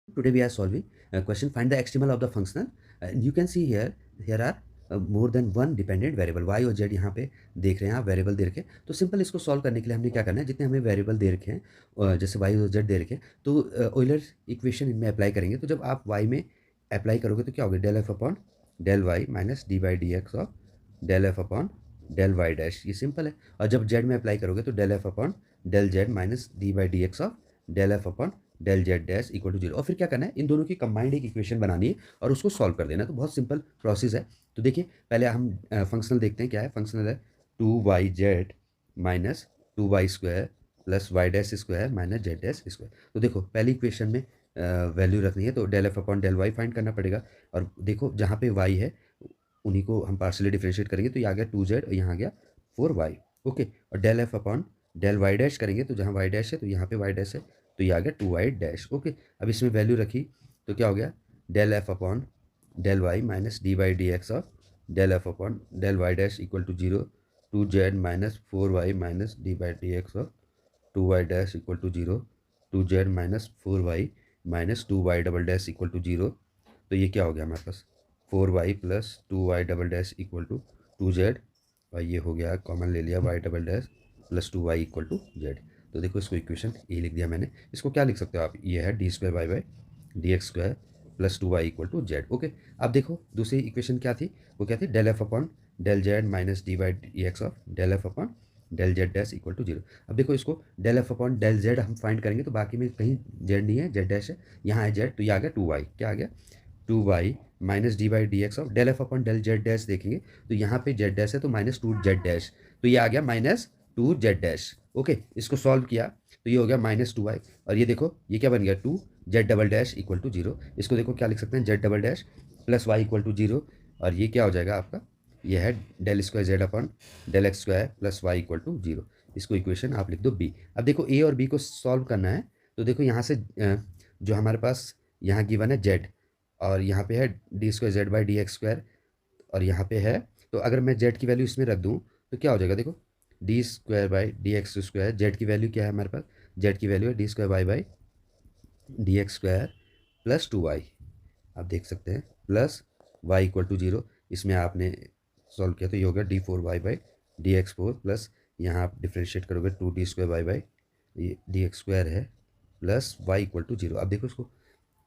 Today we are solving a question, find the extremal of the functional, and you can see here are more than one dependent variable y और z यहाँ पे देख रहे हैं आप variable दे रखे हैं। तो सिंपल इसको सॉल्व करने के लिए हमने क्या करना है, जितने हमें वेरिएबल दे रखे हैं जैसे y और z दे रखे हैं, तो ऑयलर इक्वेशन इनमें अप्लाई करेंगे। तो जब आप y में अप्लाई करोगे तो क्या होगा, del f upon del y minus d by d x of del f upon del y dash, ये सिंपल है। और जब z में अप्लाई करोगे तो del f upon del z minus d by d x of del f upon del z dash equal to zero. और फिर क्या करना है, इन दोनों की कंबाइंड एक इक्वेशन बनानी है और उसको सॉल्व कर देना है। तो बहुत सिंपल प्रोसेस है। तो देखिए पहले हम फंक्शनल देखते हैं क्या है। फंक्शनल है two y z minus two y square plus y dash square minus z dash square. तो देखो पहली इक्वेशन में वैल्यू रखनी है, तो del f upon del y find करना पड़ेगा। और देखो जहाँ पे वाई है उन्हीं को हम पार्शियली डिफरेंशिएट करेंगे, तो ये आ गया टू जेड और यहाँ आ गया फोर वाई। ओके, और del f upon del y dash करेंगे, तो जहाँ वाई डैश है तो यहाँ पे वाई डैश है, तो ये आ गया टू वाई डैश। ओके, अब इसमें वैल्यू रखी तो क्या हो गया, del f upon del y minus d by d x of del f upon del y dash equal to zero, two z minus four y minus d by d x of two y dash equal to zero, two z minus four y minus two y double dash equal to zero. तो ये क्या हो गया हमारे पास, four y plus two y double dash equal to to z, और ये हो गया कॉमन ले लिया y double dash plus two y equal to z. तो देखो इसको इक्वेशन ए लिख दिया मैंने। इसको क्या लिख सकते हो आप, ये है d square y by d x square plus two y equal to z. Okay, अब देखो दूसरी इक्वेशन क्या थी, वो क्या थी, del f upon del z minus d by d x of del f upon del z dash equal to zero. अब देखो इसको del f upon del z हम फाइंड करेंगे, तो बाकी में कहीं जेड नहीं है, जेड डैश है, यहाँ है जेड, तो ये आ गया टू वाई। क्या आ गया, two y minus d by d x of del f upon del z dash देखेंगे तो यहाँ पे जेड डैश है, तो माइनस टू जेड डैश, तो ये आ गया minus two Z dash. Okay, इसको सॉल्व किया तो ये हो गया माइनस टू वाई, और ये देखो ये क्या बन गया, two z double dash equal to zero. इसको देखो क्या लिख सकते हैं, z double dash plus y equal to zero, और ये क्या हो जाएगा आपका, ये है del square z upon del x square plus y equal to zero. इसको इक्वेशन आप लिख दो बी। अब देखो ए और बी को सॉल्व करना है, तो देखो यहाँ से जो हमारे पास यहाँ गिवन है जेड, और यहाँ पे है d square Z by d x square, और यहाँ पे है, तो अगर मैं जेड की वैल्यू इसमें रख दूँ तो क्या हो जाएगा, देखो d square by d x square, z की वैल्यू क्या है हमारे पास, जेड की वैल्यू है d square y by d x square plus two y, आप देख सकते हैं, plus y equal to zero. इसमें आपने सॉल्व किया तो ये हो गया d four y by d x four, plus यहाँ आप डिफ्रेंशिएट करोगे two d square y by ये डी एक्स स्क्वायर है plus y equal to zero. अब देखो इसको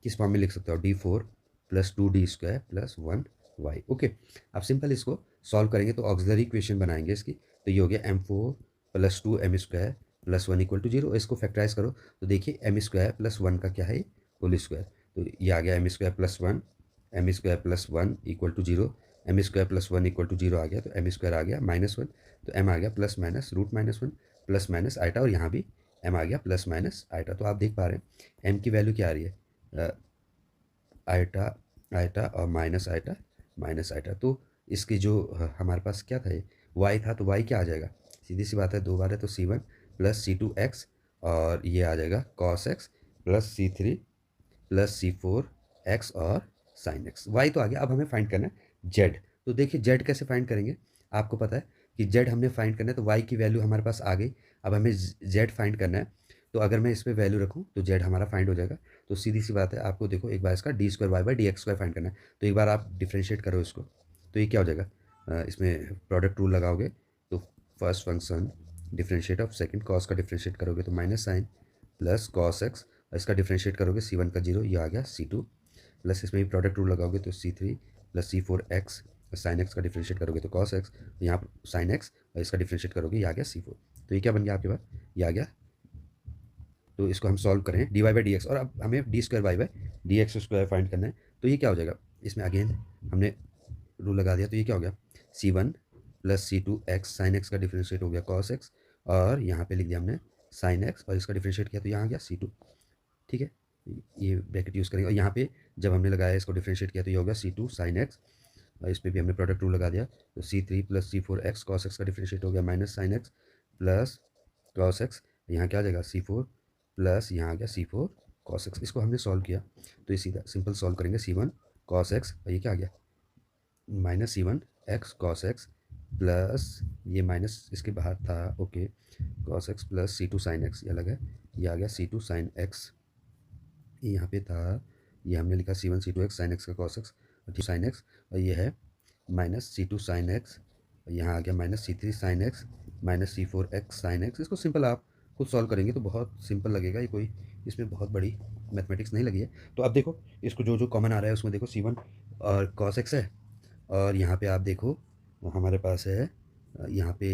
किस फॉर्म में लिख सकते हो, d four plus two d square plus one y. Okay, अब सिंपल इसको सॉल्व करेंगे तो ऑक्सिलरी इक्वेशन बनाएंगे इसकी, तो ये हो गया m four plus two m square plus one equal to zero. इसको फैक्टराइज करो तो देखिए एम स्क्वायर प्लस वन का क्या है, होल स्क्वायर, तो ये आ गया m square plus one, m square plus one equal to zero, m square plus one equal to zero आ गया, तो एम स्क्वायर आ गया माइनस वन, तो एम आ गया plus minus root minus one plus minus iota, और यहाँ भी एम आ गया प्लस माइनस आइटा। तो आप देख पा रहे हैं एम की वैल्यू क्या आ रही है, आइटा आइटा और माइनस आइटा। तो इसकी जो हमारे पास क्या था, ये वाई था, तो वाई क्या आ जाएगा, सीधी सी बात है, दो बार है तो C one plus C two x, और ये आ जाएगा cos x plus C three plus C four x और साइन एक्स। वाई तो आ गया, अब हमें फाइंड करना है जेड। तो देखिए जेड कैसे फाइंड करेंगे, आपको पता है कि जेड हमने फाइंड करना है, तो वाई की वैल्यू हमारे पास आ गई, अब हमें जेड फाइंड करना है। तो अगर मैं इस पर वैल्यू रखूँ तो जेड हमारा फाइंड हो जाएगा। तो सीधी सी बात है, आपको देखो एक बार इसका d square y by d x square find करना है, तो एक बार आप डिफ्रेंशिएट करो इसको, तो ये क्या हो जाएगा, इसमें प्रोडक्ट रूल लगाओगे तो first function differentiate of second, cos का डिफ्रेंशिएट करोगे तो minus sine plus cos x, इसका डिफ्रेंशिएट करोगे सी वन का जीरो, ये आ गया सी टू, प्लस इसमें भी प्रोडक्ट रूल लगाओगे तो सी three plus C four x, sine x का डिफ्रेंशिएट करोगे तो कॉस एक्स, यहाँ पर साइन एक्स, और इसका डिफ्रेंशिएट करोगे ये आ गया सी फोर। तो ये क्या बन गया आपके पास, ये आ गया। तो इसको हम सॉल्व करें d y by d x, और अब हमें d square y by d x square find करना है, तो ये क्या हो जाएगा, इसमें अगेन हमने रूल लगा दिया, तो ये क्या हो गया, C one plus C two x, sine x का डिफ्रेंशिएट हो गया कॉस एक्स, और यहाँ पे लिख दिया हमने साइन एक्स, और इसका डिफ्रेंशिएट किया तो यहाँ आ गया सी टू। ठीक है, ये ब्रैकेट यूज़ करेंगे, और यहाँ पे जब हमने लगाया इसको डिफ्रेंशिएट किया तो ये हो गया सी टू साइन एक्स, और इस पर भी हमने प्रोडक्ट रूल लगा दिया, तो सी three plus C four x cos x का डिफ्रेंशिएट हो गया minus sine x plus cos x, यहाँ क्या आ जाएगा सी फोर प्लस यहाँ आ गया सी फोर कॉस एक्स। इसको हमने सॉल्व किया तो ये सीधा सिंपल सॉल्व करेंगे, सी वन कॉस एक्स, और ये क्या आ गया minus C one x cos x plus ये माइनस इसके बाहर था, okay, cos x plus C two sine x, ये अलग है, ये आ गया सी टू साइन एक्स यहाँ पे था, ये हमने लिखा C1 C2 x sin x का cos x sin x, और ये है माइनस C2 sin x, यहाँ आ गया minus C3 sin x minus C4 x sin x। इसको सिंपल आप खुद सॉल्व करेंगे तो बहुत सिंपल लगेगा, ये कोई इसमें बहुत बड़ी मैथमेटिक्स नहीं लगी है। तो अब देखो इसको जो जो कॉमन आ रहा है उसमें देखो C1 और cos x है, और यहाँ पे आप देखो हमारे पास है यहाँ पे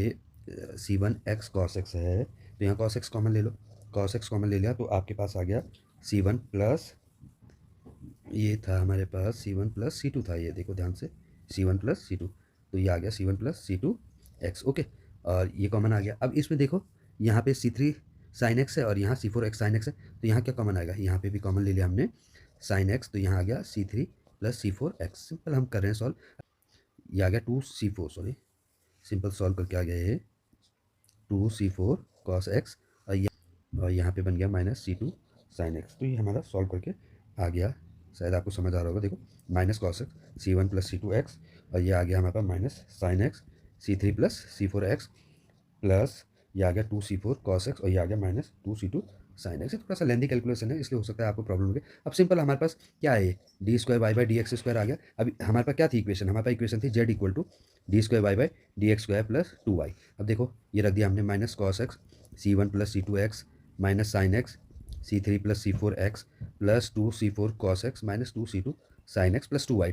C1 x cos x है, तो यहाँ cos x कॉमन ले लो, cos x कॉमन ले लिया तो आपके पास आ गया C1 प्लस, ये था हमारे पास C1 प्लस C2 था, ये देखो ध्यान से C1 प्लस C2, तो ये आ गया C1 plus C2 x, okay. और ये कॉमन आ गया। अब इसमें देखो यहाँ पे C3 sin x है और यहाँ C4 x sin x है, तो यहाँ क्या कॉमन आएगा, यहाँ पे भी कॉमन ले लिया हमने sin x, तो यहाँ आ गया C3 plus C4 x। Simple हम कर रहे हैं सॉल्व, ये आ गया 2C4, सॉरी सिंपल सॉल्व करके आ गया ये 2C4 cos x, और यहाँ पे बन गया माइनस C2 sin x। तो ये हमारा सॉल्व करके आ गया, शायद आपको समझ आ रहा होगा। देखो minus cos x C1 plus C2 x, और ये आ गया हमारे पास minus sin x C3 plus C4 x, plus ये आ गया 2C4 cos x, और ये आ गया माइनस 2C2 sin x। थोड़ा सा लेंदी कैलकुलेशन है इसलिए हो सकता है आपको प्रॉब्लम हो गई। अब सिंपल हमारे पास क्या है, d square y by d x square आ गया। अब हमारे पास क्या थी इक्वेशन, हमारे पास इक्वेशन थी z equal to d square y by d x square plus 2y। अब देखो ये रख दिया हमने minus cos x C1 plus C2 x minus sine x C3 plus C4 x plus 2C4 cos x minus 2C2 sin x plus 2y।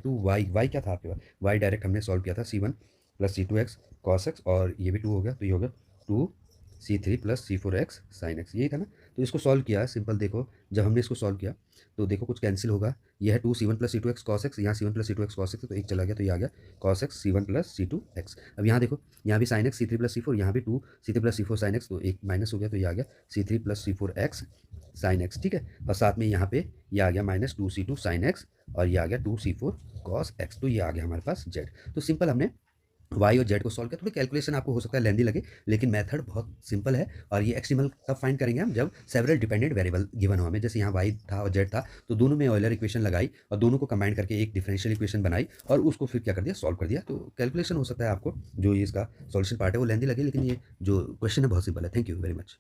y क्या था आपके पास, y direct हमने सॉल्व किया था C1 plus C2 x cos x, और ये भी 2 हो गया, तो ये हो गया 2C3 plus C4 x sin x, यही था ना। तो इसको सॉल्व किया सिंपल, देखो जब हमने इसको सॉल्व किया तो देखो कुछ कैंसिल होगा, ये है 2C1 plus C2 x cos x, यहाँ C1 plus C2 x cos x, तो एक चला गया, तो ये आ गया cos x C1 plus C2 x। अब यहाँ देखो यहाँ भी sin x C3 plus C4, यहाँ भी 2C3 plus C4 sin x, तो एक माइनस हो गया, तो ये आ गया C3 plus C4 x sin x, ठीक है। और साथ में यहाँ पे ये आ गया माइनस 2C2 sin x, और ये आ गया 2C4 cos x, तो ये आ गया हमारे पास z। तो सिंपल हमने वाई और जेड को सॉल्व किया। थोड़ी कैलकुलेशन आपको हो सकता है लेंदी लगे, लेकिन मेथड बहुत सिंपल है। और ये एक्सट्रीमल कब फाइंड करेंगे हम, जब सेवरल डिपेंडेंट वेरिएबल गिवन हो हमें, जैसे यहाँ वाई था और जेड था, तो दोनों में ऑयलर इक्वेशन लगाई और दोनों को कंबाइन करके एक डिफरेंशियल इक्वेशन बनाई और उसको फिर क्या कर दिया, सॉल्व कर दिया। तो कैलकुलेशन हो सकता है आपको जो ये इसका सॉल्यूशन पार्ट है वो लेंदी लगे, लेकिन ये जो क्वेश्चन है बहुत सिंपल है। Thank you very much.